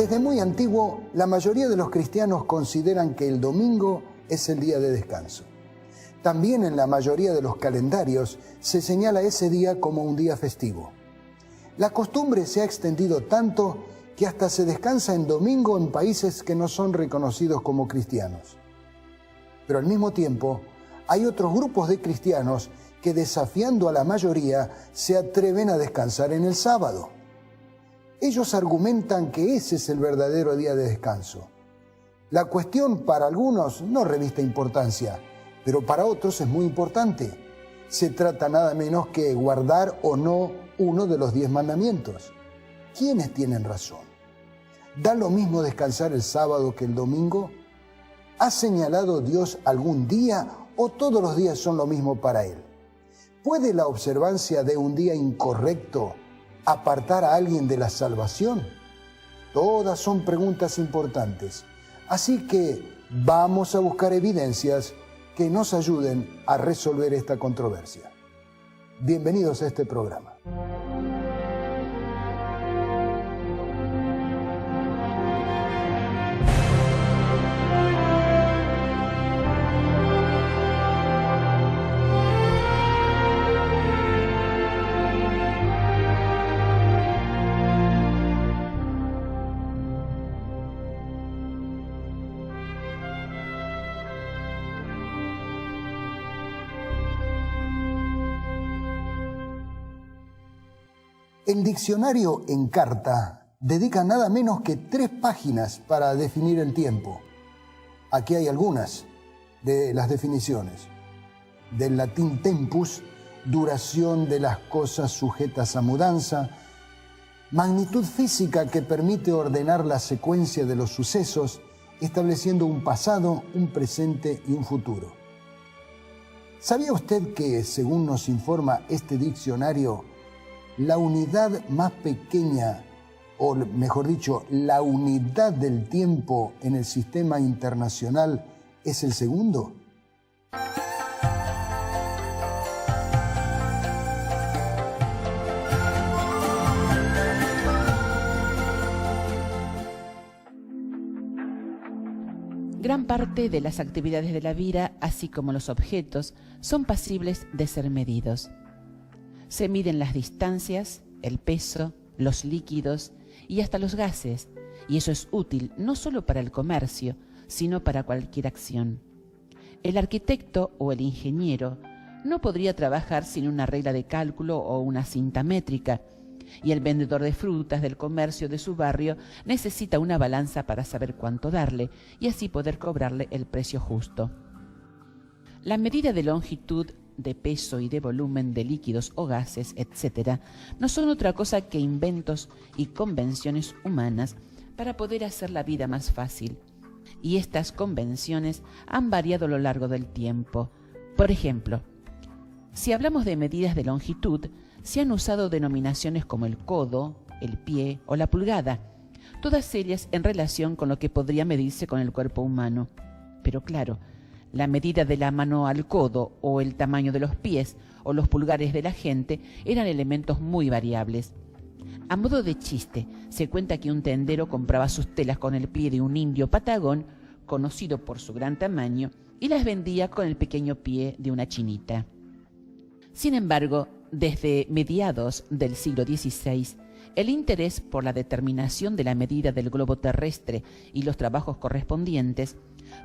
Desde muy antiguo, la mayoría de los cristianos consideran que el domingo es el día de descanso. También en la mayoría de los calendarios se señala ese día como un día festivo. La costumbre se ha extendido tanto que hasta se descansa en domingo en países que no son reconocidos como cristianos. Pero al mismo tiempo, hay otros grupos de cristianos que, desafiando a la mayoría, se atreven a descansar en el sábado. Ellos argumentan que ese es el verdadero día de descanso. La cuestión para algunos no reviste importancia, pero para otros es muy importante. Se trata nada menos que guardar o no uno de los 10 mandamientos. ¿Quiénes tienen razón? ¿Da lo mismo descansar el sábado que el domingo? ¿Ha señalado Dios algún día o todos los días son lo mismo para Él? ¿Puede la observancia de un día incorrecto apartar a alguien de la salvación? Todas son preguntas importantes. Así que vamos a buscar evidencias que nos ayuden a resolver esta controversia. Bienvenidos a este programa. El diccionario Encarta dedica nada menos que 3 páginas para definir el tiempo. Aquí hay algunas de las definiciones. Del latín tempus, duración de las cosas sujetas a mudanza, magnitud física que permite ordenar la secuencia de los sucesos, estableciendo un pasado, un presente y un futuro. ¿Sabía usted que, según nos informa este diccionario, la unidad más pequeña, o mejor dicho, la unidad del tiempo en el sistema internacional es el segundo? Gran parte de las actividades de la vida, así como los objetos, son pasibles de ser medidos. Se miden las distancias, el peso, los líquidos y hasta los gases, y eso es útil no solo para el comercio, sino para cualquier acción. El arquitecto o el ingeniero no podría trabajar sin una regla de cálculo o una cinta métrica, y el vendedor de frutas del comercio de su barrio necesita una balanza para saber cuánto darle y así poder cobrarle el precio justo. La medida de longitud, de peso y de volumen de líquidos o gases, etc., no son otra cosa que inventos y convenciones humanas para poder hacer la vida más fácil. Y estas convenciones han variado a lo largo del tiempo. Por ejemplo, si hablamos de medidas de longitud, se han usado denominaciones como el codo, el pie o la pulgada, todas ellas en relación con lo que podría medirse con el cuerpo humano. Pero claro, la medida de la mano al codo o el tamaño de los pies o los pulgares de la gente eran elementos muy variables. A modo de chiste, se cuenta que un tendero compraba sus telas con el pie de un indio patagón, conocido por su gran tamaño, y las vendía con el pequeño pie de una chinita. Sin embargo, desde mediados del siglo XVI, el interés por la determinación de la medida del globo terrestre y los trabajos correspondientes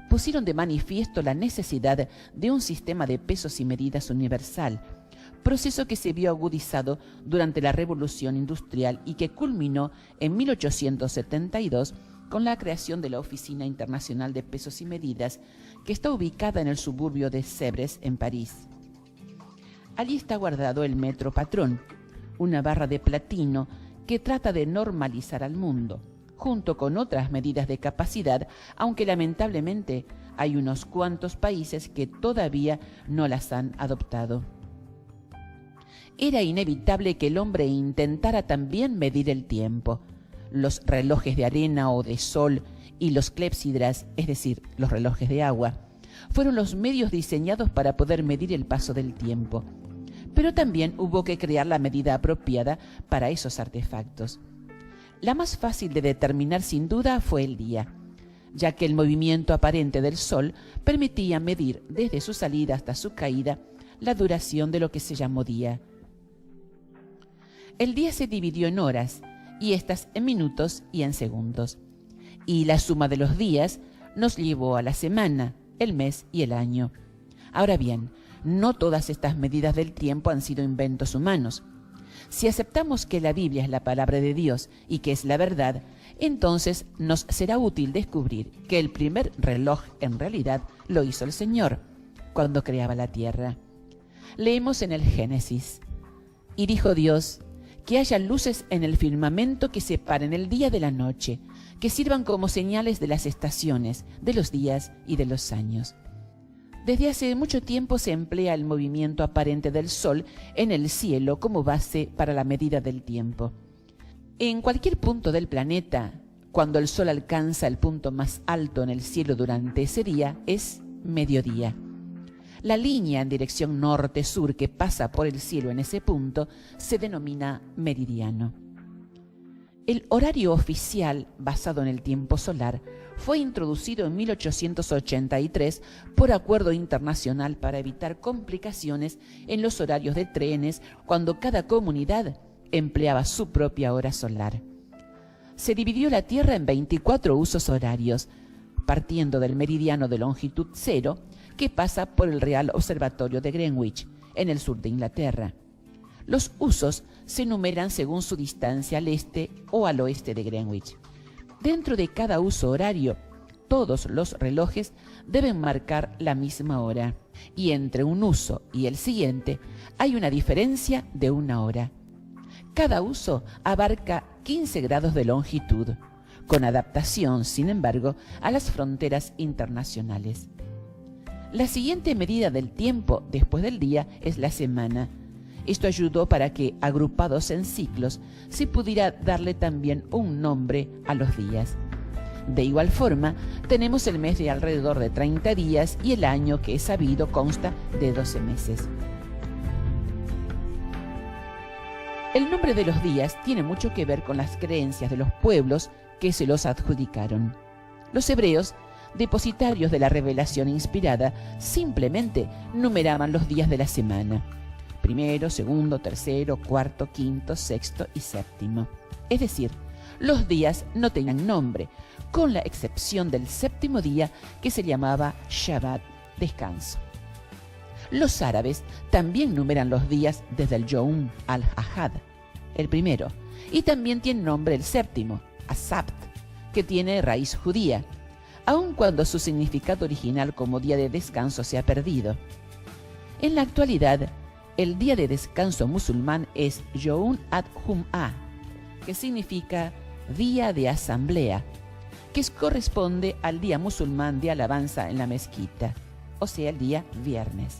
pusieron de manifiesto la necesidad de un sistema de pesos y medidas universal, proceso que se vio agudizado durante la Revolución Industrial y que culminó en 1872 con la creación de la Oficina Internacional de Pesos y Medidas, que está ubicada en el suburbio de Sèvres, en París. Allí está guardado el metro patrón, una barra de platino que trata de normalizar al mundo, junto con otras medidas de capacidad, aunque lamentablemente hay unos cuantos países que todavía no las han adoptado. Era inevitable que el hombre intentara también medir el tiempo. Los relojes de arena o de sol y los clepsidras, es decir, los relojes de agua, fueron los medios diseñados para poder medir el paso del tiempo. Pero también hubo que crear la medida apropiada para esos artefactos. La más fácil de determinar sin duda fue el día, ya que el movimiento aparente del Sol permitía medir desde su salida hasta su caída la duración de lo que se llamó día. El día se dividió en horas, y estas en minutos y en segundos, y la suma de los días nos llevó a la semana, el mes y el año. Ahora bien, no todas estas medidas del tiempo han sido inventos humanos. Si aceptamos que la Biblia es la palabra de Dios y que es la verdad, entonces nos será útil descubrir que el primer reloj en realidad lo hizo el Señor cuando creaba la tierra. Leemos en el Génesis: y dijo Dios, que haya luces en el firmamento que separen el día de la noche, que sirvan como señales de las estaciones, de los días y de los años. Desde hace mucho tiempo se emplea el movimiento aparente del Sol en el cielo como base para la medida del tiempo. En cualquier punto del planeta, cuando el Sol alcanza el punto más alto en el cielo durante ese día, es mediodía. La línea en dirección norte-sur que pasa por el cielo en ese punto se denomina meridiano. El horario oficial, basado en el tiempo solar, fue introducido en 1883 por acuerdo internacional para evitar complicaciones en los horarios de trenes cuando cada comunidad empleaba su propia hora solar. Se dividió la Tierra en 24 usos horarios, partiendo del meridiano de longitud cero, que pasa por el Real Observatorio de Greenwich, en el sur de Inglaterra. Los usos se numeran según su distancia al este o al oeste de Greenwich. Dentro de cada uso horario, todos los relojes deben marcar la misma hora, y entre un uso y el siguiente hay una diferencia de una hora. Cada uso abarca 15 grados de longitud, con adaptación, sin embargo, a las fronteras internacionales. La siguiente medida del tiempo después del día es la semana. Esto ayudó para que, agrupados en ciclos, se pudiera darle también un nombre a los días. De igual forma, tenemos el mes de alrededor de 30 días y el año, que es sabido, consta de 12 meses. El nombre de los días tiene mucho que ver con las creencias de los pueblos que se los adjudicaron. Los hebreos, depositarios de la revelación inspirada, simplemente numeraban los días de la semana: primero, segundo, tercero, cuarto, quinto, sexto y séptimo. Es decir, los días no tenían nombre, con la excepción del séptimo día, que se llamaba Shabbat, descanso. Los árabes también numeran los días desde el Yom al-Ahad, el primero, y también tiene nombre el séptimo, Asabt, que tiene raíz judía, aun cuando su significado original como día de descanso se ha perdido. En la actualidad, el día de descanso musulmán es Yom ad-Jum'ah, que significa día de asamblea, que corresponde al día musulmán de alabanza en la mezquita, o sea, el día viernes.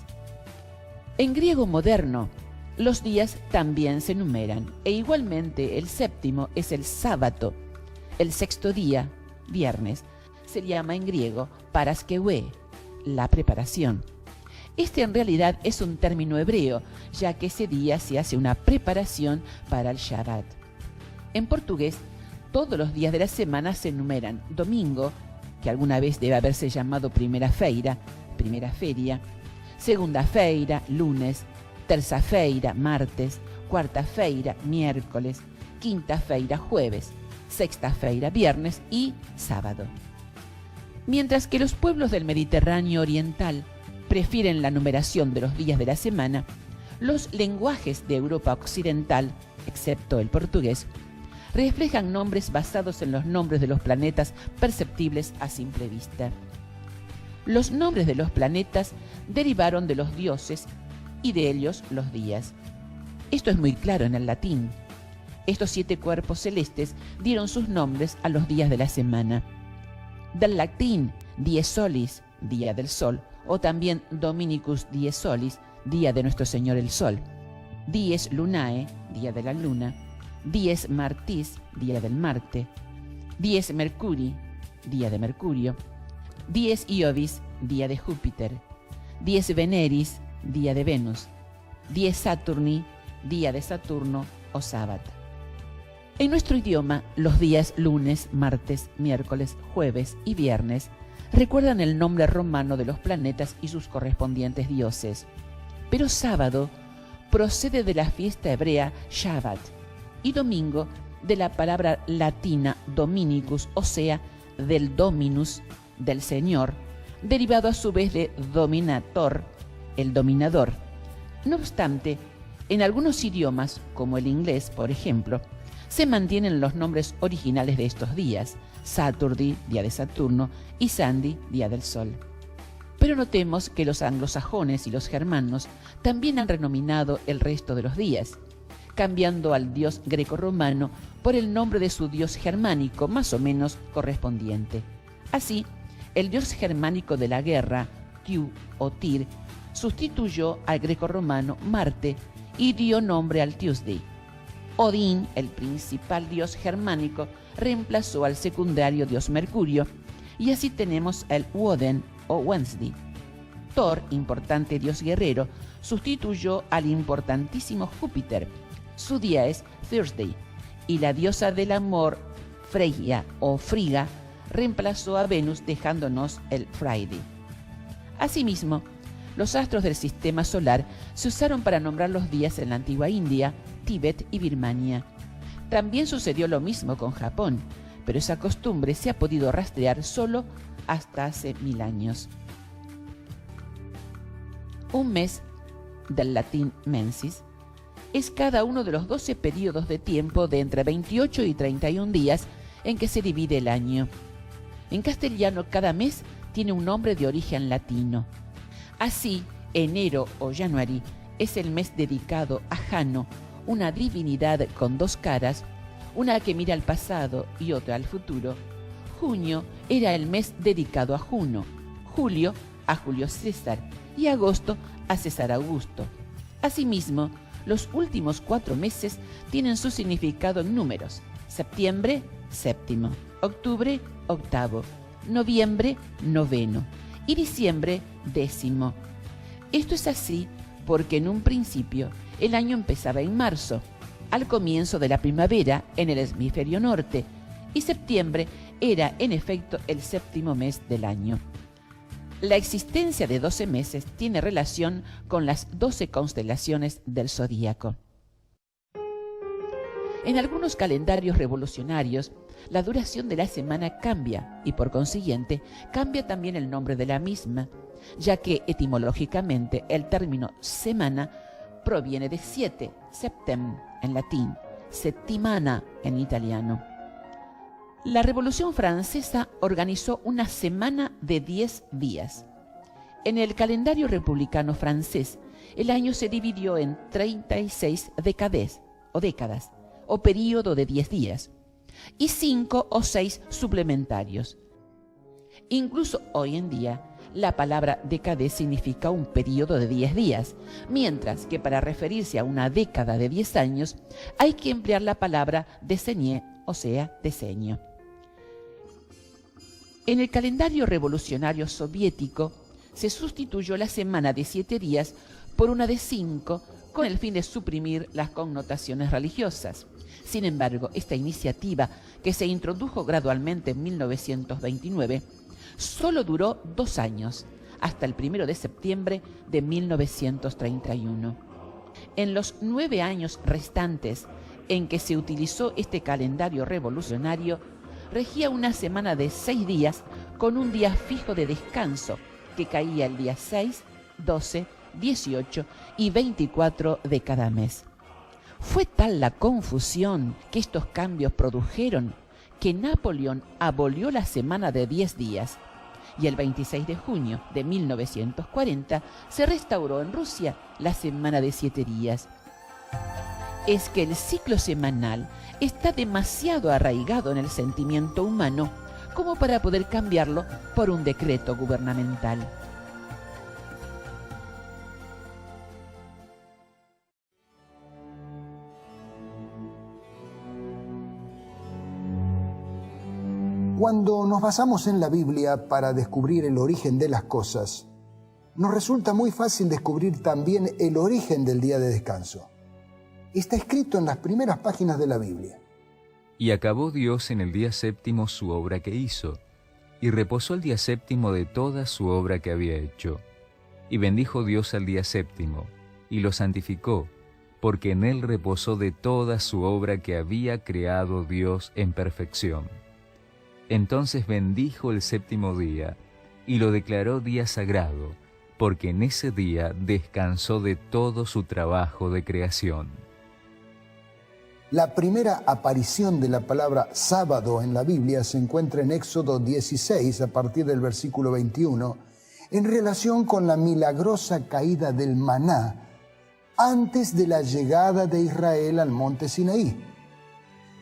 En griego moderno, los días también se numeran, e igualmente el séptimo es el sábado. El sexto día, viernes, se llama en griego paraskeué, la preparación. Este en realidad es un término hebreo, ya que ese día se hace una preparación para el Shabbat. En portugués, todos los días de la semana se numeran: domingo, que alguna vez debe haberse llamado primera-feira, segunda-feira, lunes, terça-feira, martes, cuarta-feira, miércoles, quinta-feira, jueves, sexta-feira, viernes y sábado. Mientras que los pueblos del Mediterráneo oriental prefieren la numeración de los días de la semana, los lenguajes de Europa occidental, excepto el portugués, reflejan nombres basados en los nombres de los planetas perceptibles a simple vista. Los nombres de los planetas derivaron de los dioses y de ellos los días. Esto es muy claro en el latín. Estos 7 cuerpos celestes dieron sus nombres a los días de la semana. Del latín dies solis, día del sol, o también Dominicus dies solis, día de nuestro Señor el Sol; dies lunae, día de la luna; dies martis, día del Marte; dies Mercuri, día de Mercurio; dies Iovis, día de Júpiter; dies Veneris, día de Venus; dies Saturni, día de Saturno o sábado. En nuestro idioma, los días lunes, martes, miércoles, jueves y viernes recuerdan el nombre romano de los planetas y sus correspondientes dioses. Pero sábado procede de la fiesta hebrea Shabbat y domingo de la palabra latina Dominicus, o sea, del Dominus, del Señor, derivado a su vez de dominator, el dominador. No obstante, en algunos idiomas, como el inglés, por ejemplo, se mantienen los nombres originales de estos días: Saturday, día de Saturno, y Sunday, día del Sol. Pero notemos que los anglosajones y los germanos también han renominado el resto de los días, cambiando al dios greco-romano por el nombre de su dios germánico más o menos correspondiente. Así, el dios germánico de la guerra, Tyr o Tyr, sustituyó al greco-romano Marte y dio nombre al Tuesday. Odín, el principal dios germánico, reemplazó al secundario dios Mercurio, y así tenemos el Woden o Wednesday. Thor, importante dios guerrero, sustituyó al importantísimo Júpiter. Su día es Thursday, y la diosa del amor, Freya o Friga, reemplazó a Venus, dejándonos el Friday. Asimismo, los astros del sistema solar se usaron para nombrar los días en la antigua India, Tíbet y Birmania. También sucedió lo mismo con Japón, pero esa costumbre se ha podido rastrear solo hasta hace 1000 años. Un mes, del latín mensis, es cada uno de los 12 periodos de tiempo de entre 28 y 31 días en que se divide el año. En castellano, cada mes tiene un nombre de origen latino. Así, enero o January es el mes dedicado a Jano, una divinidad con dos caras, una que mira al pasado y otra al futuro. Junio era el mes dedicado a Juno, julio a Julio César y agosto a César Augusto. Asimismo, los últimos 4 meses tienen su significado en números: septiembre, séptimo; octubre, octavo; noviembre, noveno; y diciembre, décimo. Esto es así porque en un principio el año empezaba en marzo, al comienzo de la primavera en el hemisferio norte, y septiembre era en efecto el séptimo mes del año. La existencia de 12 meses tiene relación con las 12 constelaciones del zodíaco. En algunos calendarios revolucionarios, la duración de la semana cambia y por consiguiente cambia también el nombre de la misma, ya que etimológicamente el término semana proviene de siete, septem en latín, settimana en italiano. La Revolución Francesa organizó una semana de 10 días. En el calendario republicano francés, el año se dividió en 36 décadas o período de 10 días, y 5 o 6 suplementarios. Incluso hoy en día, la palabra décade significa un período de 10 días, mientras que para referirse a una década de 10 años hay que emplear la palabra décennie, o sea, decenio. En el calendario revolucionario soviético se sustituyó la semana de 7 días por una de 5, con el fin de suprimir las connotaciones religiosas. Sin embargo, esta iniciativa, que se introdujo gradualmente en 1929, solo duró 2 años, hasta el 1 de septiembre de 1931. En los 9 años restantes en que se utilizó este calendario revolucionario, regía una semana de 6 días con un día fijo de descanso, que caía el día 6, 12, 18 y 24 de cada mes. Fue tal la confusión que estos cambios produjeron que Napoleón abolió la semana de 10 días y el 26 de junio de 1940 se restauró en Rusia la semana de 7 días. Es que el ciclo semanal está demasiado arraigado en el sentimiento humano como para poder cambiarlo por un decreto gubernamental. Cuando nos basamos en la Biblia para descubrir el origen de las cosas, nos resulta muy fácil descubrir también el origen del día de descanso. Está escrito en las primeras páginas de la Biblia. Y acabó Dios en el día séptimo su obra que hizo, y reposó el día séptimo de toda su obra que había hecho. Y bendijo Dios al día séptimo, y lo santificó, porque en él reposó de toda su obra que había creado Dios en perfección. Entonces bendijo el séptimo día, y lo declaró día sagrado, porque en ese día descansó de todo su trabajo de creación. La primera aparición de la palabra sábado en la Biblia se encuentra en Éxodo 16, a partir del versículo 21, en relación con la milagrosa caída del maná antes de la llegada de Israel al monte Sinaí.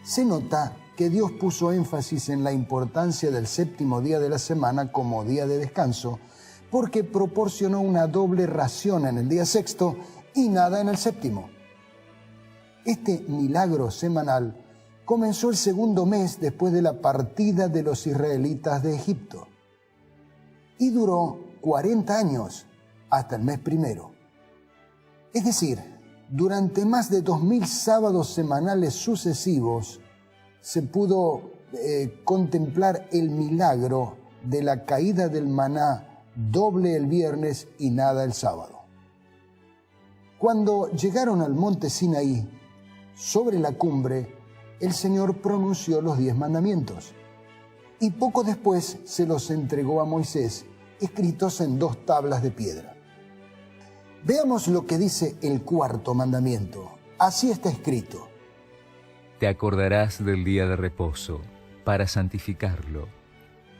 Se nota que Dios puso énfasis en la importancia del séptimo día de la semana como día de descanso, porque proporcionó una doble ración en el día sexto y nada en el séptimo. Este milagro semanal comenzó el segundo mes después de la partida de los israelitas de Egipto y duró 40 años hasta el mes primero. Es decir, durante más de 2000 sábados semanales sucesivos se pudo contemplar el milagro de la caída del maná doble el viernes y nada el sábado. Cuando llegaron al monte Sinaí, sobre la cumbre, el Señor pronunció los 10 mandamientos y poco después se los entregó a Moisés, escritos en 2 tablas de piedra. Veamos lo que dice el cuarto mandamiento. Así está escrito: Te acordarás del día de reposo, para santificarlo.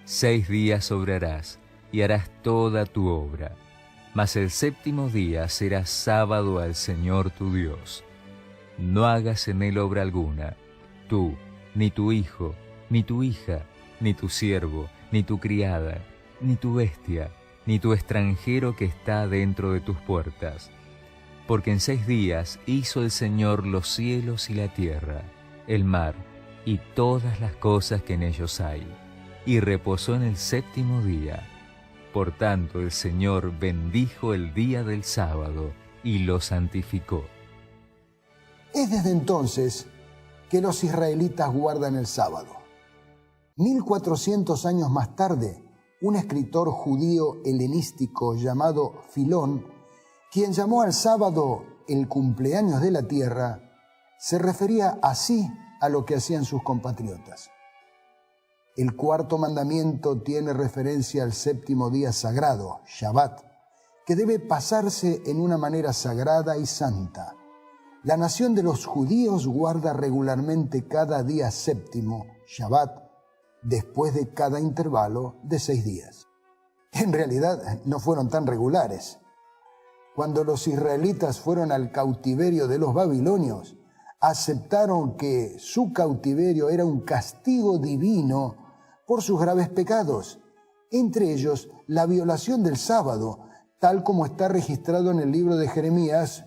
6 días obrarás y harás toda tu obra, mas el séptimo día será sábado al Señor tu Dios. No hagas en él obra alguna, tú, ni tu hijo, ni tu hija, ni tu siervo, ni tu criada, ni tu bestia, ni tu extranjero que está dentro de tus puertas. Porque en 6 días hizo el Señor los cielos y la tierra, el mar, y todas las cosas que en ellos hay, y reposó en el séptimo día. Por tanto, el Señor bendijo el día del sábado y lo santificó. Es desde entonces que los israelitas guardan el sábado. 1400 años más tarde, un escritor judío helenístico llamado Filón, quien llamó al sábado el cumpleaños de la tierra, se refería así a lo que hacían sus compatriotas. El cuarto mandamiento tiene referencia al séptimo día sagrado, Shabbat, que debe pasarse en una manera sagrada y santa. La nación de los judíos guarda regularmente cada día séptimo, Shabbat, después de cada intervalo de 6 días. En realidad no fueron tan regulares. Cuando los israelitas fueron al cautiverio de los babilonios, aceptaron que su cautiverio era un castigo divino por sus graves pecados, entre ellos la violación del sábado, tal como está registrado en el libro de Jeremías,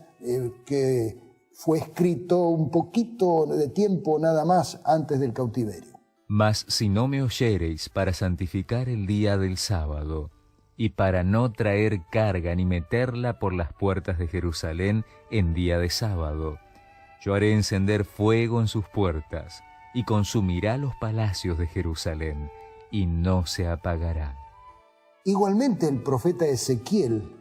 que fue escrito un poquito de tiempo nada más antes del cautiverio. Mas si no me oyereis para santificar el día del sábado, y para no traer carga ni meterla por las puertas de Jerusalén en día de sábado, yo haré encender fuego en sus puertas, y consumirá los palacios de Jerusalén, y no se apagará. Igualmente el profeta Ezequiel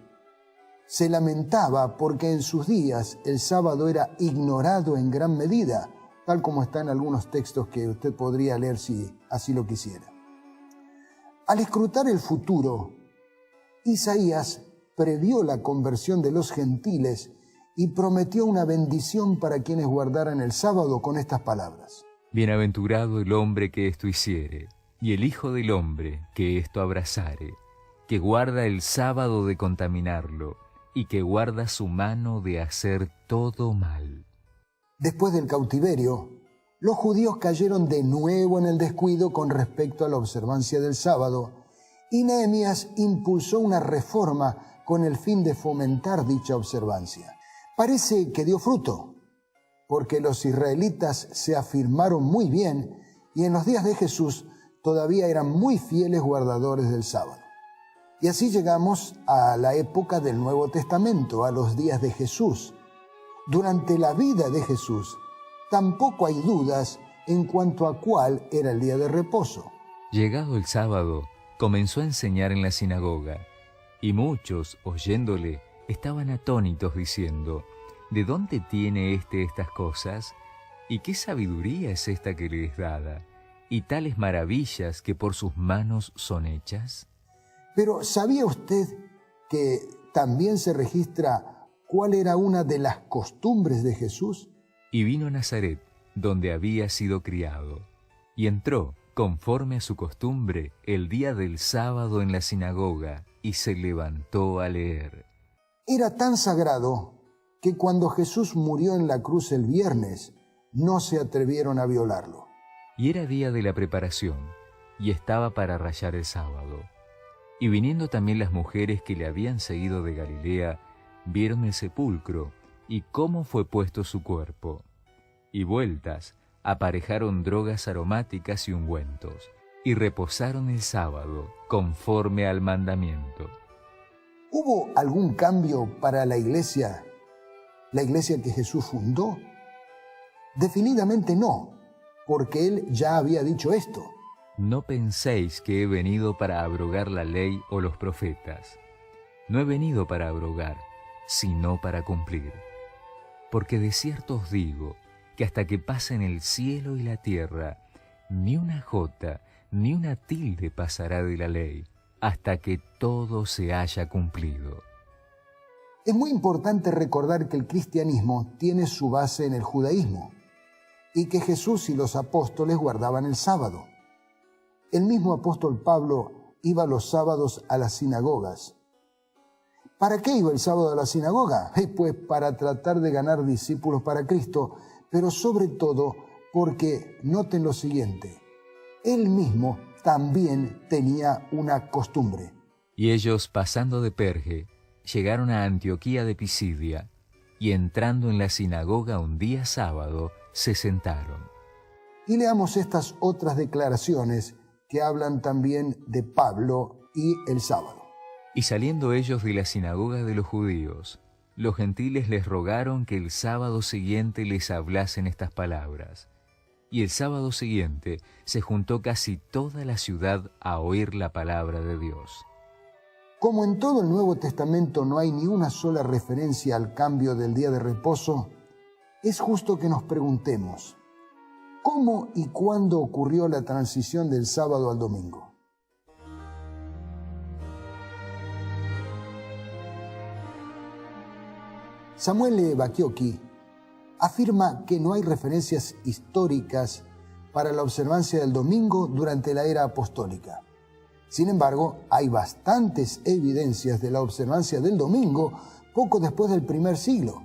se lamentaba porque en sus días el sábado era ignorado en gran medida, tal como está en algunos textos que usted podría leer si así lo quisiera. Al escrutar el futuro, Isaías previó la conversión de los gentiles y prometió una bendición para quienes guardaran el sábado con estas palabras: Bienaventurado el hombre que esto hiciere, y el Hijo del hombre que esto abrazare, que guarda el sábado de contaminarlo, y que guarda su mano de hacer todo mal. Después del cautiverio, los judíos cayeron de nuevo en el descuido con respecto a la observancia del sábado, y Nehemías impulsó una reforma con el fin de fomentar dicha observancia. Parece que dio fruto, porque los israelitas se afirmaron muy bien y en los días de Jesús todavía eran muy fieles guardadores del sábado. Y así llegamos a la época del Nuevo Testamento, a los días de Jesús. Durante la vida de Jesús, tampoco hay dudas en cuanto a cuál era el día de reposo. Llegado el sábado, comenzó a enseñar en la sinagoga, y muchos, oyéndole, estaban atónitos diciendo: ¿De dónde tiene estas cosas? ¿Y qué sabiduría es esta que le es dada? ¿Y tales maravillas que por sus manos son hechas? Pero ¿sabía usted que también se registra cuál era una de las costumbres de Jesús? Y vino a Nazaret, donde había sido criado, y entró, conforme a su costumbre, el día del sábado en la sinagoga, y se levantó a leer. Era tan sagrado que cuando Jesús murió en la cruz el viernes, no se atrevieron a violarlo. Y era día de la preparación, y estaba para rayar el sábado. Y viniendo también las mujeres que le habían seguido de Galilea, vieron el sepulcro, y cómo fue puesto su cuerpo. Y vueltas, aparejaron drogas aromáticas y ungüentos, y reposaron el sábado, conforme al mandamiento. ¿Hubo algún cambio para la iglesia que Jesús fundó? Definidamente no, porque Él ya había dicho esto. No penséis que he venido para abrogar la ley o los profetas. No he venido para abrogar, sino para cumplir. Porque de cierto os digo, que hasta que pasen el cielo y la tierra, ni una jota, ni una tilde pasará de la ley, hasta que todo se haya cumplido. Es muy importante recordar que el cristianismo tiene su base en el judaísmo, y que Jesús y los apóstoles guardaban el sábado. El mismo apóstol Pablo iba los sábados a las sinagogas. ¿Para qué iba el sábado a la sinagoga? Pues para tratar de ganar discípulos para Cristo, pero sobre todo porque, noten lo siguiente, él mismo también tenía una costumbre. Y ellos, pasando de Perge, llegaron a Antioquía de Pisidia, y entrando en la sinagoga un día sábado, se sentaron. Y leamos estas otras declaraciones que hablan también de Pablo y el sábado. Y saliendo ellos de la sinagoga de los judíos, los gentiles les rogaron que el sábado siguiente les hablasen estas palabras. Y el sábado siguiente se juntó casi toda la ciudad a oír la palabra de Dios. Como en todo el Nuevo Testamento no hay ni una sola referencia al cambio del día de reposo, es justo que nos preguntemos, ¿cómo y cuándo ocurrió la transición del sábado al domingo? Samuel Bacchiocchi afirma que no hay referencias históricas para la observancia del domingo durante la era apostólica. Sin embargo, hay bastantes evidencias de la observancia del domingo poco después del primer siglo.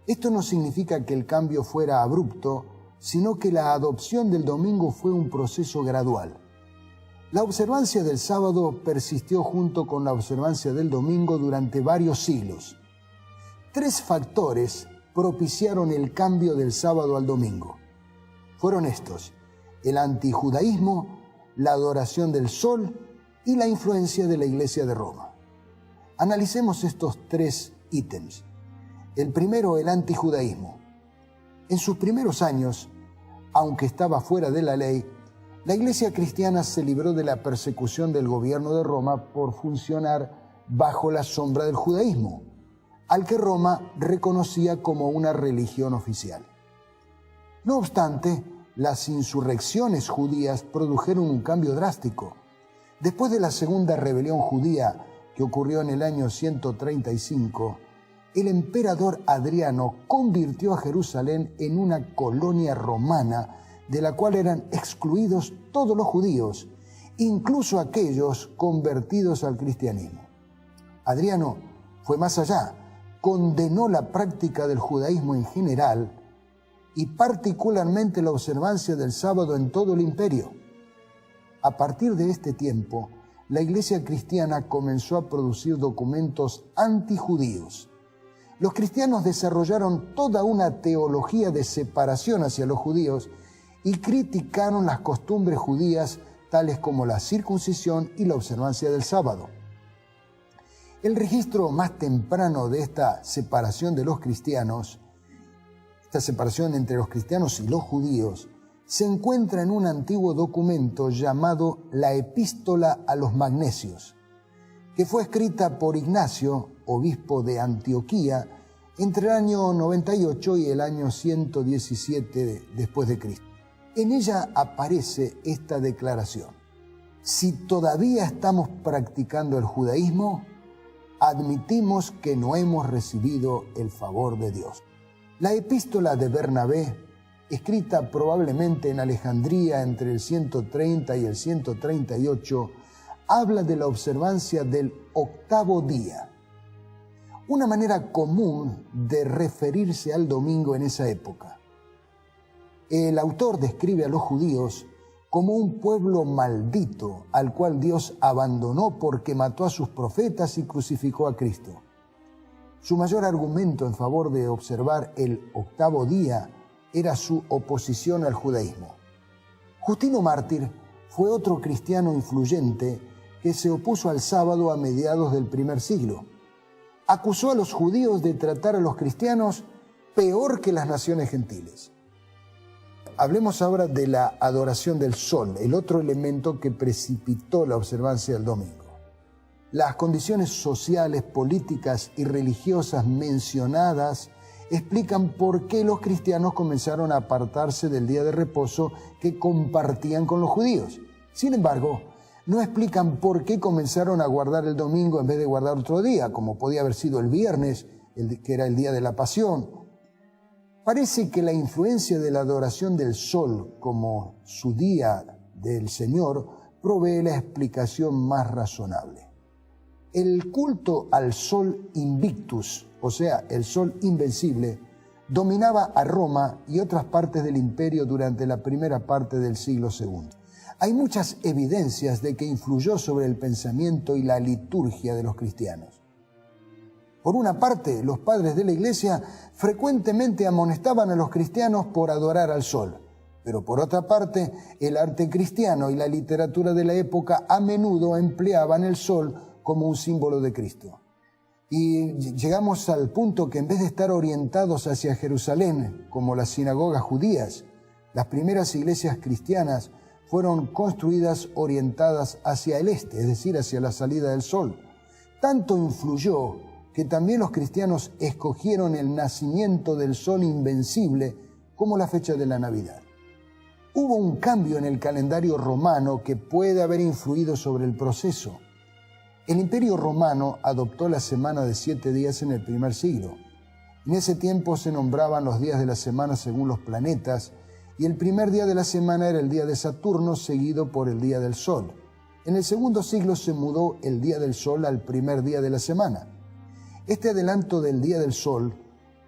Esto no significa que el cambio fuera abrupto, sino que la adopción del domingo fue un proceso gradual. La observancia del sábado persistió junto con la observancia del domingo durante varios siglos. 3 factores propiciaron el cambio del sábado al domingo. Fueron estos: el antijudaísmo, la adoración del sol y la influencia de la Iglesia de Roma. Analicemos estos 3 ítems. El primero, el antijudaísmo. En sus primeros años, aunque estaba fuera de la ley, la Iglesia cristiana se libró de la persecución del gobierno de Roma por funcionar bajo la sombra del judaísmo, al que Roma reconocía como una religión oficial. No obstante, las insurrecciones judías produjeron un cambio drástico. Después de la segunda rebelión judía, que ocurrió en el año 135, el emperador Adriano convirtió a Jerusalén en una colonia romana de la cual eran excluidos todos los judíos, incluso aquellos convertidos al cristianismo. Adriano fue más allá, condenó la práctica del judaísmo en general y particularmente la observancia del sábado en todo el imperio. A partir de este tiempo, la Iglesia cristiana comenzó a producir documentos antijudíos. Los cristianos desarrollaron toda una teología de separación hacia los judíos y criticaron las costumbres judías tales como la circuncisión y la observancia del sábado. El registro más temprano de esta separación de los cristianos, esta separación entre los cristianos y los judíos, se encuentra en un antiguo documento llamado la Epístola a los Magnesios, que fue escrita por Ignacio, obispo de Antioquía, entre el año 98 y el año 117 después de Cristo. En ella aparece esta declaración: si todavía estamos practicando el judaísmo, admitimos que no hemos recibido el favor de Dios. La epístola de Bernabé, escrita probablemente en Alejandría entre el 130 y el 138, habla de la observancia del octavo día, una manera común de referirse al domingo en esa época. El autor describe a los judíos como un pueblo maldito al cual Dios abandonó porque mató a sus profetas y crucificó a Cristo. Su mayor argumento en favor de observar el octavo día era su oposición al judaísmo. Justino Mártir fue otro cristiano influyente que se opuso al sábado a mediados del primer siglo. Acusó a los judíos de tratar a los cristianos peor que las naciones gentiles. Hablemos ahora de la adoración del sol, el otro elemento que precipitó la observancia del domingo. Las condiciones sociales, políticas y religiosas mencionadas explican por qué los cristianos comenzaron a apartarse del día de reposo que compartían con los judíos. Sin embargo, no explican por qué comenzaron a guardar el domingo en vez de guardar otro día, como podía haber sido el viernes, que era el día de la Pasión. Parece que la influencia de la adoración del sol como su día del Señor provee la explicación más razonable. El culto al sol invictus, o sea, el sol invencible, dominaba a Roma y otras partes del imperio durante la primera parte del siglo II. Hay muchas evidencias de que influyó sobre el pensamiento y la liturgia de los cristianos. Por una parte, los padres de la Iglesia frecuentemente amonestaban a los cristianos por adorar al sol, pero por otra parte, el arte cristiano y la literatura de la época a menudo empleaban el sol como un símbolo de Cristo. Y llegamos al punto que en vez de estar orientados hacia Jerusalén, como las sinagogas judías, las primeras iglesias cristianas fueron construidas orientadas hacia el este, es decir, hacia la salida del sol. Tanto influyó que también los cristianos escogieron el nacimiento del sol invencible como la fecha de la Navidad. Hubo un cambio en el calendario romano que puede haber influido sobre el proceso. El Imperio Romano adoptó la semana de 7 días en el primer siglo. En ese tiempo se nombraban los días de la semana según los planetas, y el primer día de la semana era el día de Saturno, seguido por el día del Sol. En el segundo siglo se mudó el día del Sol al primer día de la semana. Este adelanto del día del sol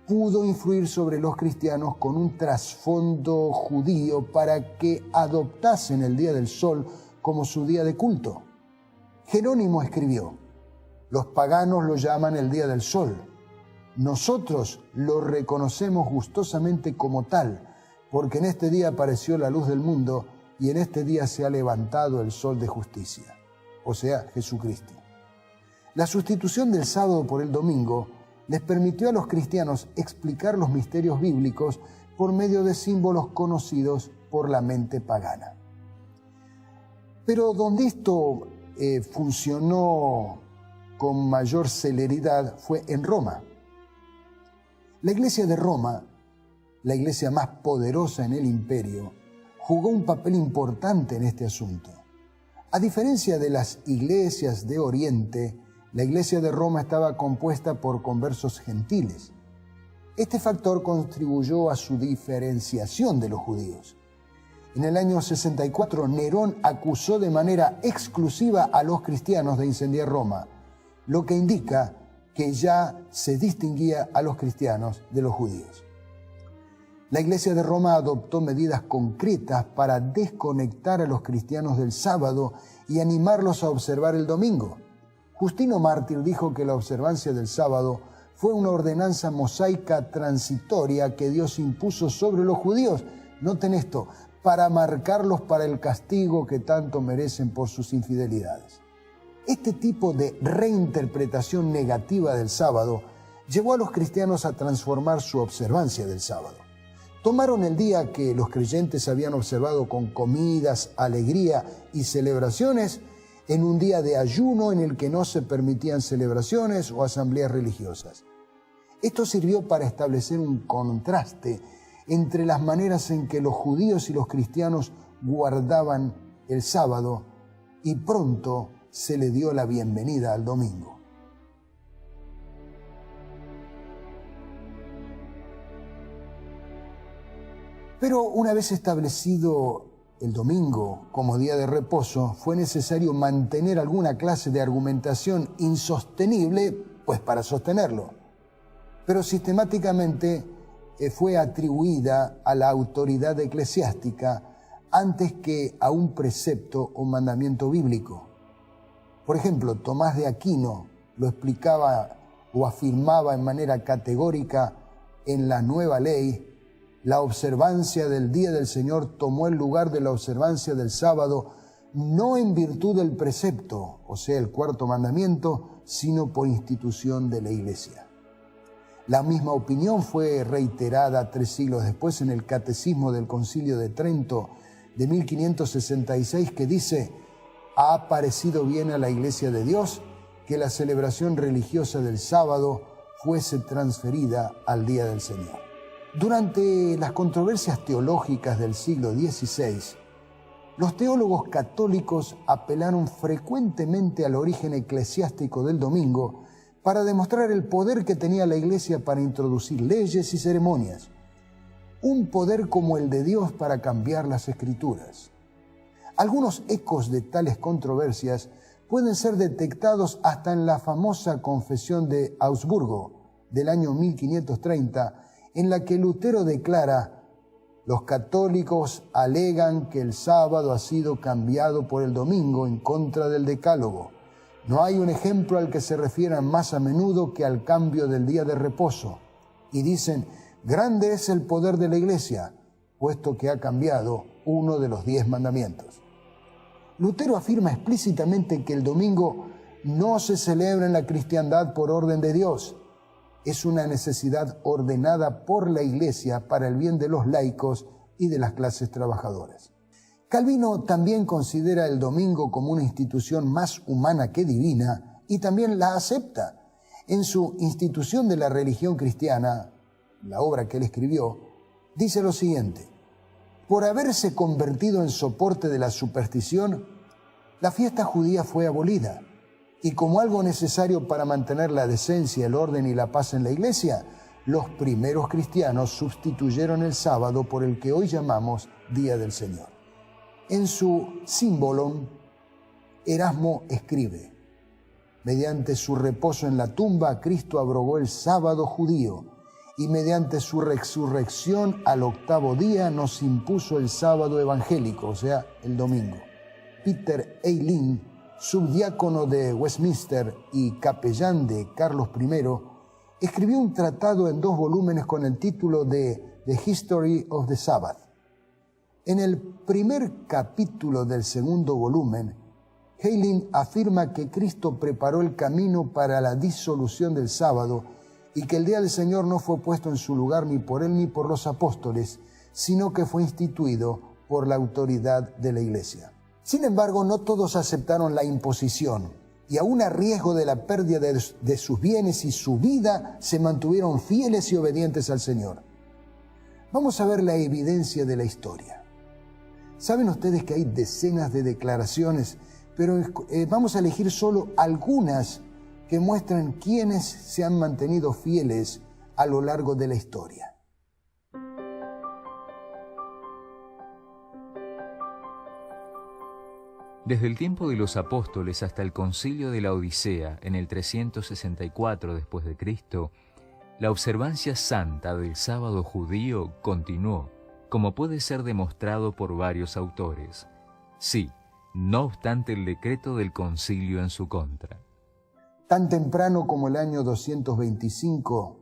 pudo influir sobre los cristianos con un trasfondo judío para que adoptasen el día del sol como su día de culto. Jerónimo escribió: los paganos lo llaman el día del sol. Nosotros lo reconocemos gustosamente como tal, porque en este día apareció la luz del mundo y en este día se ha levantado el sol de justicia, o sea, Jesucristo. La sustitución del sábado por el domingo les permitió a los cristianos explicar los misterios bíblicos por medio de símbolos conocidos por la mente pagana. Pero donde esto funcionó con mayor celeridad fue en Roma. La Iglesia de Roma, la iglesia más poderosa en el imperio, jugó un papel importante en este asunto. A diferencia de las iglesias de Oriente, la Iglesia de Roma estaba compuesta por conversos gentiles. Este factor contribuyó a su diferenciación de los judíos. En el año 64, Nerón acusó de manera exclusiva a los cristianos de incendiar Roma, lo que indica que ya se distinguía a los cristianos de los judíos. La Iglesia de Roma adoptó medidas concretas para desconectar a los cristianos del sábado y animarlos a observar el domingo. Justino Mártir dijo que la observancia del sábado fue una ordenanza mosaica transitoria que Dios impuso sobre los judíos, noten esto, para marcarlos para el castigo que tanto merecen por sus infidelidades. Este tipo de reinterpretación negativa del sábado llevó a los cristianos a transformar su observancia del sábado. Tomaron el día que los creyentes habían observado con comidas, alegría y celebraciones en un día de ayuno en el que no se permitían celebraciones o asambleas religiosas. Esto sirvió para establecer un contraste entre las maneras en que los judíos y los cristianos guardaban el sábado, y pronto se le dio la bienvenida al domingo. Pero una vez establecido el domingo como día de reposo, fue necesario mantener alguna clase de argumentación insostenible, pues para sostenerlo. Pero sistemáticamente fue atribuida a la autoridad eclesiástica antes que a un precepto o mandamiento bíblico. Por ejemplo, Tomás de Aquino lo explicaba o afirmaba en manera categórica en la Nueva Ley: la observancia del día del Señor tomó el lugar de la observancia del sábado, no en virtud del precepto, o sea, el cuarto mandamiento, sino por institución de la Iglesia. La misma opinión fue reiterada 3 siglos después en el Catecismo del Concilio de Trento de 1566, que dice: ha parecido bien a la Iglesia de Dios que la celebración religiosa del sábado fuese transferida al día del Señor. Durante las controversias teológicas del siglo XVI, los teólogos católicos apelaron frecuentemente al origen eclesiástico del domingo para demostrar el poder que tenía la Iglesia para introducir leyes y ceremonias, un poder como el de Dios para cambiar las Escrituras. Algunos ecos de tales controversias pueden ser detectados hasta en la famosa Confesión de Augsburgo del año 1530, en la que Lutero declara: los católicos alegan que el sábado ha sido cambiado por el domingo en contra del decálogo. No hay un ejemplo al que se refieran más a menudo que al cambio del día de reposo. Y dicen: grande es el poder de la Iglesia, puesto que ha cambiado uno de los 10 mandamientos. Lutero afirma explícitamente que el domingo no se celebra en la cristiandad por orden de Dios. Es una necesidad ordenada por la Iglesia para el bien de los laicos y de las clases trabajadoras. Calvino también considera el domingo como una institución más humana que divina y también la acepta. En su Institución de la Religión Cristiana, la obra que él escribió, dice lo siguiente: por haberse convertido en soporte de la superstición, la fiesta judía fue abolida. Y como algo necesario para mantener la decencia, el orden y la paz en la Iglesia, los primeros cristianos sustituyeron el sábado por el que hoy llamamos Día del Señor. En su Symbolon, Erasmo escribe: mediante su reposo en la tumba, Cristo abrogó el sábado judío, y mediante su resurrección al 8º día nos impuso el sábado evangélico, o sea, el domingo. Peter Eileen, subdiácono de Westminster y capellán de Carlos I, escribió un tratado en 2 volúmenes con el título de The History of the Sabbath. En el primer capítulo del 2º volumen, Eileen afirma que Cristo preparó el camino para la disolución del sábado y que el día del Señor no fue puesto en su lugar ni por él ni por los apóstoles, sino que fue instituido por la autoridad de la Iglesia. Sin embargo, no todos aceptaron la imposición y aún a riesgo de la pérdida de sus bienes y su vida, se mantuvieron fieles y obedientes al Señor. Vamos a ver la evidencia de la historia. Saben ustedes que hay decenas de declaraciones, pero vamos a elegir solo algunas que muestran quiénes se han mantenido fieles a lo largo de la historia. Desde el tiempo de los apóstoles hasta el concilio de la Odisea en el 364 después de Cristo, la observancia santa del sábado judío continuó, como puede ser demostrado por varios autores. Sí, no obstante el decreto del concilio en su contra. Tan temprano como el año 225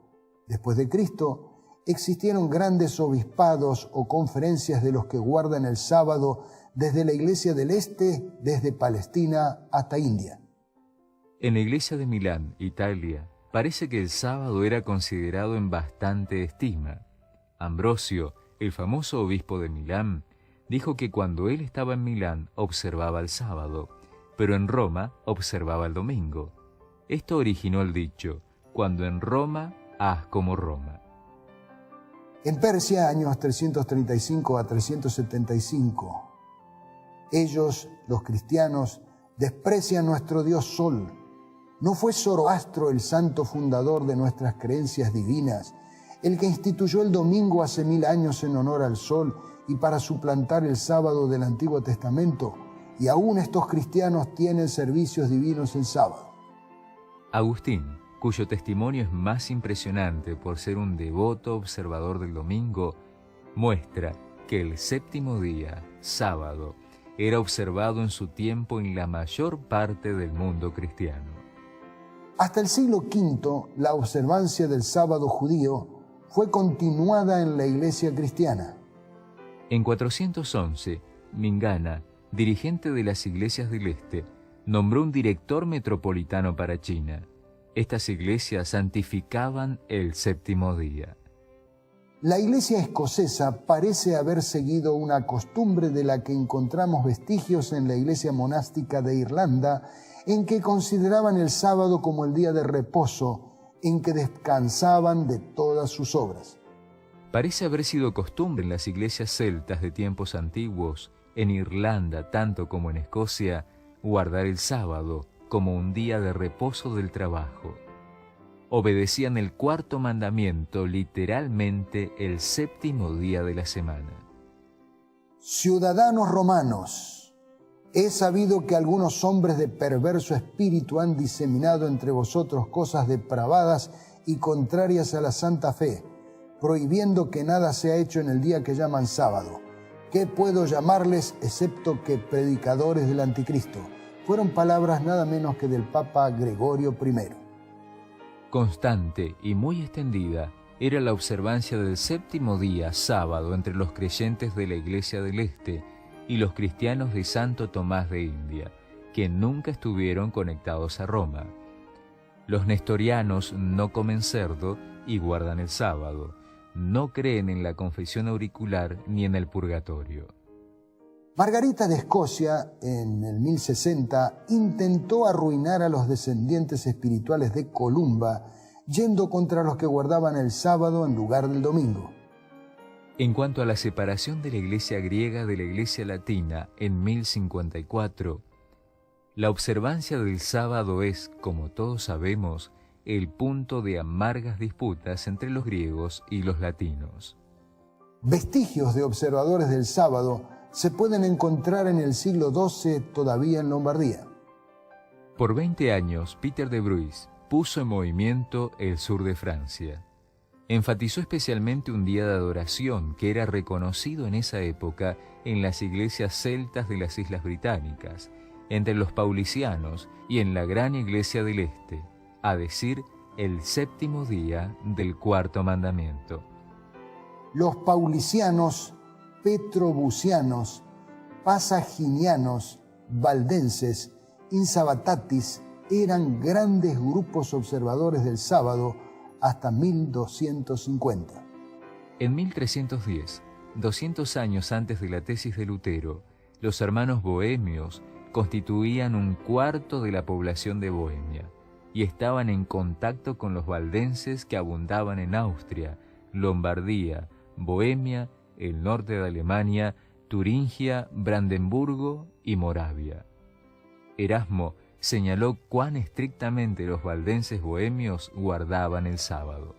después de Cristo, existieron grandes obispados o conferencias de los que guardan el sábado desde la Iglesia del Este, desde Palestina hasta India. En la Iglesia de Milán, Italia, parece que el sábado era considerado en bastante estima. Ambrosio, el famoso obispo de Milán, dijo que cuando él estaba en Milán observaba el sábado, pero en Roma observaba el domingo. Esto originó el dicho: cuando en Roma, haz como Roma. En Persia, años 335 a 375, ellos, los cristianos, desprecian nuestro Dios Sol. ¿No fue Zoroastro el santo fundador de nuestras creencias divinas, el que instituyó el domingo hace 1000 años en honor al Sol y para suplantar el sábado del Antiguo Testamento? Y aún estos cristianos tienen servicios divinos en sábado. Agustín, cuyo testimonio es más impresionante por ser un devoto observador del domingo, muestra que el séptimo día, sábado, era observado en su tiempo en la mayor parte del mundo cristiano. Hasta el siglo V, la observancia del sábado judío fue continuada en la Iglesia cristiana. En 411, Mingana, dirigente de las iglesias del Este, nombró un director metropolitano para China. Estas iglesias santificaban el séptimo día. La Iglesia escocesa parece haber seguido una costumbre de la que encontramos vestigios en la Iglesia monástica de Irlanda, en que consideraban el sábado como el día de reposo, en que descansaban de todas sus obras. Parece haber sido costumbre en las iglesias celtas de tiempos antiguos, en Irlanda tanto como en Escocia, guardar el sábado como un día de reposo del trabajo. Obedecían el cuarto mandamiento, literalmente el séptimo día de la semana. Ciudadanos romanos, he sabido que algunos hombres de perverso espíritu han diseminado entre vosotros cosas depravadas y contrarias a la santa fe, prohibiendo que nada sea hecho en el día que llaman sábado. ¿Qué puedo llamarles excepto que predicadores del anticristo? Fueron palabras nada menos que del Papa Gregorio I. Constante y muy extendida era la observancia del séptimo día, sábado, entre los creyentes de la Iglesia del Este y los cristianos de Santo Tomás de India, que nunca estuvieron conectados a Roma. Los nestorianos no comen cerdo y guardan el sábado. No creen en la confesión auricular ni en el purgatorio. Margarita de Escocia, en el 1060, intentó arruinar a los descendientes espirituales de Columba, yendo contra los que guardaban el sábado en lugar del domingo. En cuanto a la separación de la Iglesia griega de la Iglesia latina en 1054, la observancia del sábado es, como todos sabemos, el punto de amargas disputas entre los griegos y los latinos. Vestigios de observadores del sábado se pueden encontrar en el siglo XII todavía en Lombardía. Por 20 años, Peter de Bruys puso en movimiento el sur de Francia. Enfatizó especialmente un día de adoración que era reconocido en esa época en las iglesias celtas de las Islas Británicas, entre los paulicianos y en la gran iglesia del Este, a decir, el séptimo día del cuarto mandamiento. Los paulicianos, petrobucianos, pasaginianos, valdenses, insabatatis eran grandes grupos observadores del sábado hasta 1250. En 1310, 200 años antes de la tesis de Lutero, los hermanos bohemios constituían un cuarto de la población de Bohemia y estaban en contacto con los valdenses que abundaban en Austria, Lombardía, Bohemia, el norte de Alemania, Turingia, Brandenburgo y Moravia. Erasmo señaló cuán estrictamente los valdenses bohemios guardaban el sábado.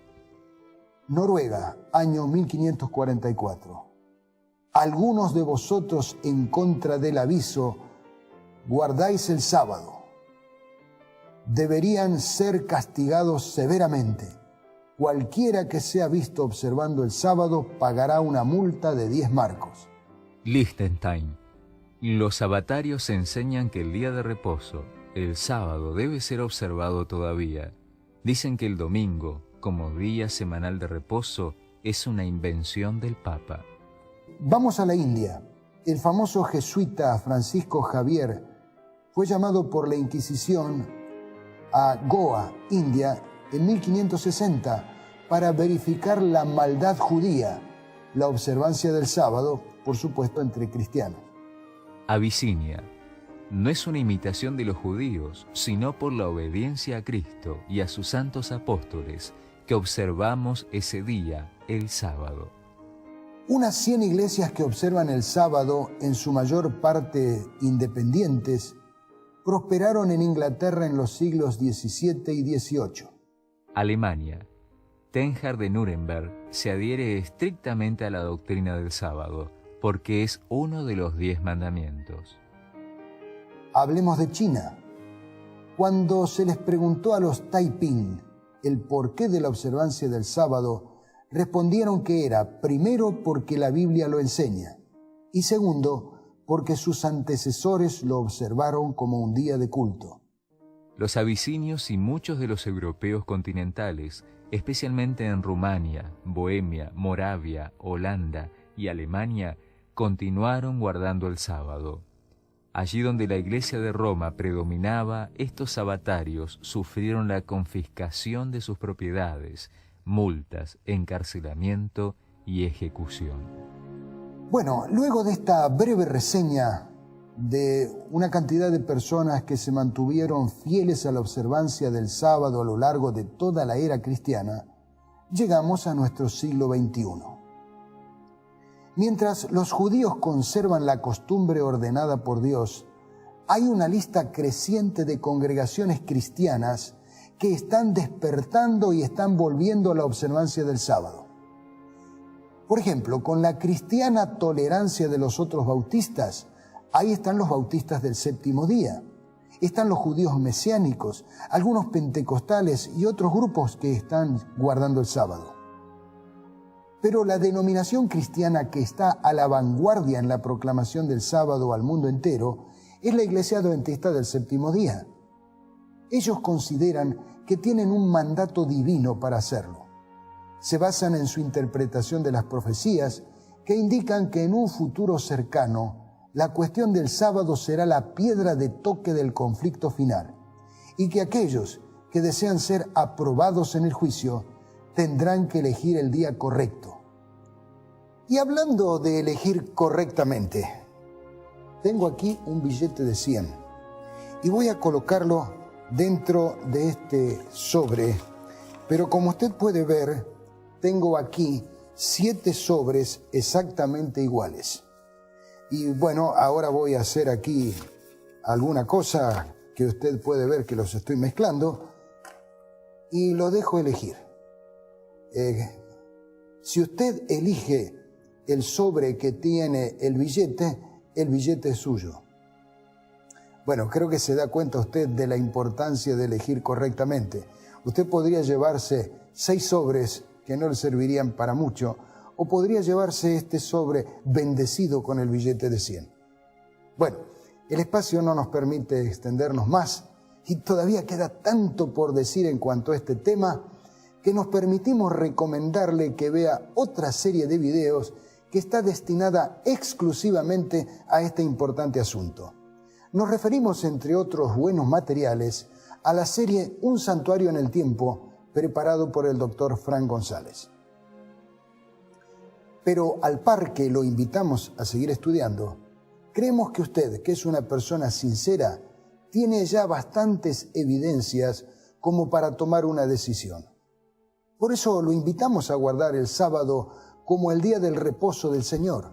Noruega, año 1544. Algunos de vosotros en contra del aviso guardáis el sábado. Deberían ser castigados severamente. Cualquiera que sea visto observando el sábado pagará una multa de 10 marcos. Liechtenstein. Los sabatarios enseñan que el día de reposo, el sábado, debe ser observado todavía. Dicen que el domingo, como día semanal de reposo, es una invención del Papa. Vamos a la India. El famoso jesuita Francisco Javier fue llamado por la Inquisición a Goa, India, en 1560, para verificar la maldad judía, la observancia del sábado, por supuesto, entre cristianos. Abisinia no es una imitación de los judíos, sino por la obediencia a Cristo y a sus santos apóstoles, que observamos ese día, el sábado. Unas 100 iglesias que observan el sábado, en su mayor parte independientes, prosperaron en Inglaterra en los siglos XVII y XVIII. Alemania. Tenjar de Nuremberg se adhiere estrictamente a la doctrina del sábado, porque es uno de los 10 mandamientos. Hablemos de China. Cuando se les preguntó a los Taiping el porqué de la observancia del sábado, respondieron que era, primero, porque la Biblia lo enseña, y segundo, porque sus antecesores lo observaron como un día de culto. Los abisinios y muchos de los europeos continentales, especialmente en Rumania, Bohemia, Moravia, Holanda y Alemania, continuaron guardando el sábado. Allí donde la Iglesia de Roma predominaba, estos sabatarios sufrieron la confiscación de sus propiedades, multas, encarcelamiento y ejecución. Bueno, luego de esta breve reseña de una cantidad de personas que se mantuvieron fieles a la observancia del sábado a lo largo de toda la era cristiana, llegamos a nuestro siglo XXI. Mientras los judíos conservan la costumbre ordenada por Dios, hay una lista creciente de congregaciones cristianas que están despertando y están volviendo a la observancia del sábado. Por ejemplo, con la cristiana tolerancia de los otros bautistas, ahí están los bautistas del séptimo día, están los judíos mesiánicos, algunos pentecostales y otros grupos que están guardando el sábado. Pero la denominación cristiana que está a la vanguardia en la proclamación del sábado al mundo entero es la Iglesia Adventista del Séptimo Día. Ellos consideran que tienen un mandato divino para hacerlo. Se basan en su interpretación de las profecías que indican que en un futuro cercano la cuestión del sábado será la piedra de toque del conflicto final y que aquellos que desean ser aprobados en el juicio tendrán que elegir el día correcto. Y hablando de elegir correctamente, tengo aquí un billete de 100 y voy a colocarlo dentro de este sobre, pero como usted puede ver, tengo aquí 7 sobres exactamente iguales. Y bueno, ahora voy a hacer aquí alguna cosa que usted puede ver que los estoy mezclando y lo dejo elegir. Si usted elige el sobre que tiene el billete es suyo. Bueno, creo que se da cuenta usted de la importancia de elegir correctamente. Usted podría llevarse 6 sobres que no le servirían para mucho, o podría llevarse este sobre bendecido con el billete de 100. Bueno, el espacio no nos permite extendernos más y todavía queda tanto por decir en cuanto a este tema que nos permitimos recomendarle que vea otra serie de videos que está destinada exclusivamente a este importante asunto. Nos referimos, entre otros buenos materiales, a la serie Un santuario en el tiempo, preparado por el Dr. Frank González. Pero al par que lo invitamos a seguir estudiando, creemos que usted, que es una persona sincera, tiene ya bastantes evidencias como para tomar una decisión. Por eso lo invitamos a guardar el sábado como el día del reposo del Señor.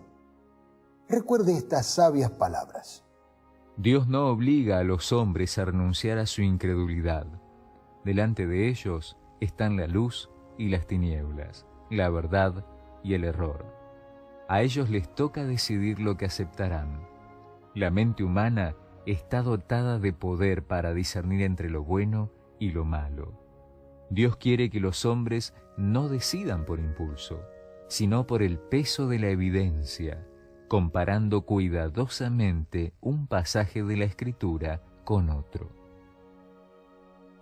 Recuerde estas sabias palabras. Dios no obliga a los hombres a renunciar a su incredulidad. Delante de ellos están la luz y las tinieblas, la verdad y el error. A ellos les toca decidir lo que aceptarán. La mente humana está dotada de poder para discernir entre lo bueno y lo malo. Dios quiere que los hombres no decidan por impulso, sino por el peso de la evidencia, comparando cuidadosamente un pasaje de la Escritura con otro.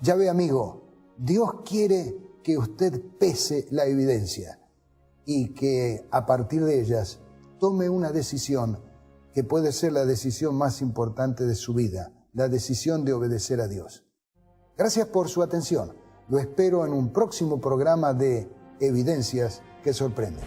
Ya ve, amigo, Dios quiere que usted pese la evidencia y que a partir de ellas tome una decisión que puede ser la decisión más importante de su vida, la decisión de obedecer a Dios. Gracias por su atención. Lo espero en un próximo programa de Evidencias que Sorprenden.